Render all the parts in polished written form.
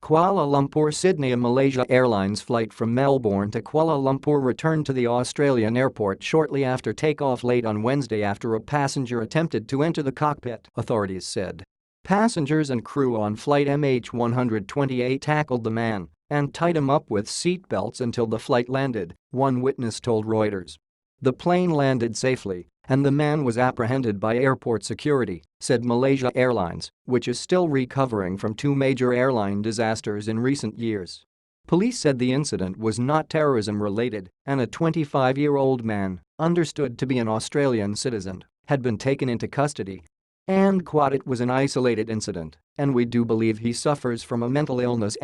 Kuala Lumpur Sydney. A Malaysia Airlines flight from Melbourne to Kuala Lumpur returned to the Australian airport shortly after takeoff late on Wednesday after a passenger attempted to enter the cockpit, authorities said. Passengers and crew on flight MH128 tackled the man and tied him up with seat belts until the flight landed, one witness told Reuters. The plane landed safely and the man was apprehended by airport security, said Malaysia Airlines, which is still recovering from two major airline disasters in recent years. Police said the incident was not terrorism-related and a 25-year-old man, understood to be an Australian citizen, had been taken into custody. And it was an isolated incident, and we do believe he suffers from a mental illness.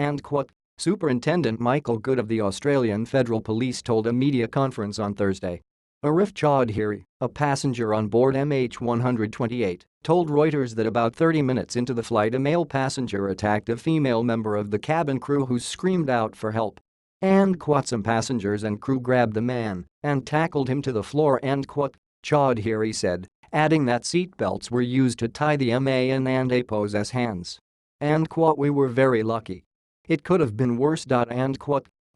Superintendent Michael Good of the Australian Federal Police told a media conference on Thursday. Arif Chaudhary, a passenger on board MH128, told Reuters that about 30 minutes into the flight a male passenger attacked a female member of the cabin crew who screamed out for help. Some passengers and crew grabbed the man and tackled him to the floor. Chaudhary said, adding that seatbelts were used to tie the man and APO's hands. We were very lucky. It could have been worse.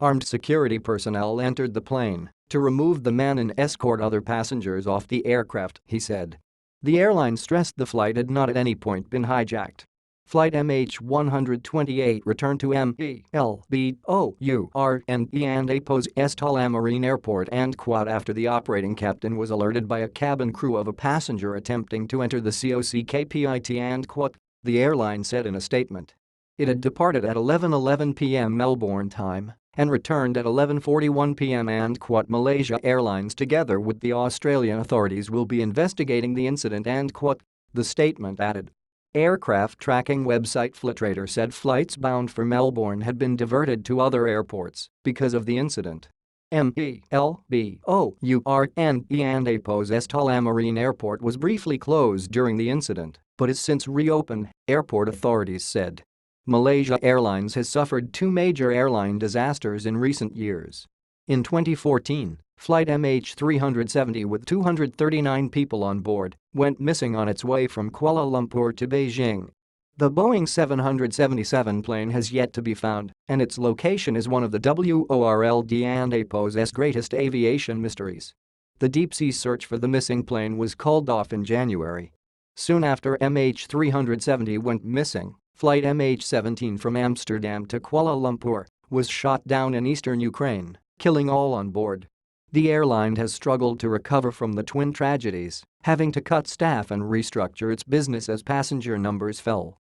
Armed security personnel entered the plane to remove the man and escort other passengers off the aircraft, he said. The airline stressed the flight had not at any point been hijacked. Flight MH128 returned to Melbourne and APO's Estala Marine Airport after the operating captain was alerted by a cabin crew of a passenger attempting to enter the cockpit, the airline said in a statement. It had departed at 11:11 p.m. Melbourne time and returned at 11:41 p.m. Malaysia Airlines together with the Australian authorities will be investigating the incident. The statement added. Aircraft tracking website Flightrater said flights bound for Melbourne had been diverted to other airports because of the incident. Melbourne and APO's Estala Marine Airport was briefly closed during the incident but has since reopened, airport authorities said. Malaysia Airlines has suffered two major airline disasters in recent years. In 2014, flight MH370 with 239 people on board went missing on its way from Kuala Lumpur to Beijing. The Boeing 777 plane has yet to be found, and its location is one of the WORLD and APO's greatest aviation mysteries. The deep-sea search for the missing plane was called off in January. Soon after MH370 went missing, flight MH17 from Amsterdam to Kuala Lumpur was shot down in eastern Ukraine, killing all on board. The airline has struggled to recover from the twin tragedies, having to cut staff and restructure its business as passenger numbers fell.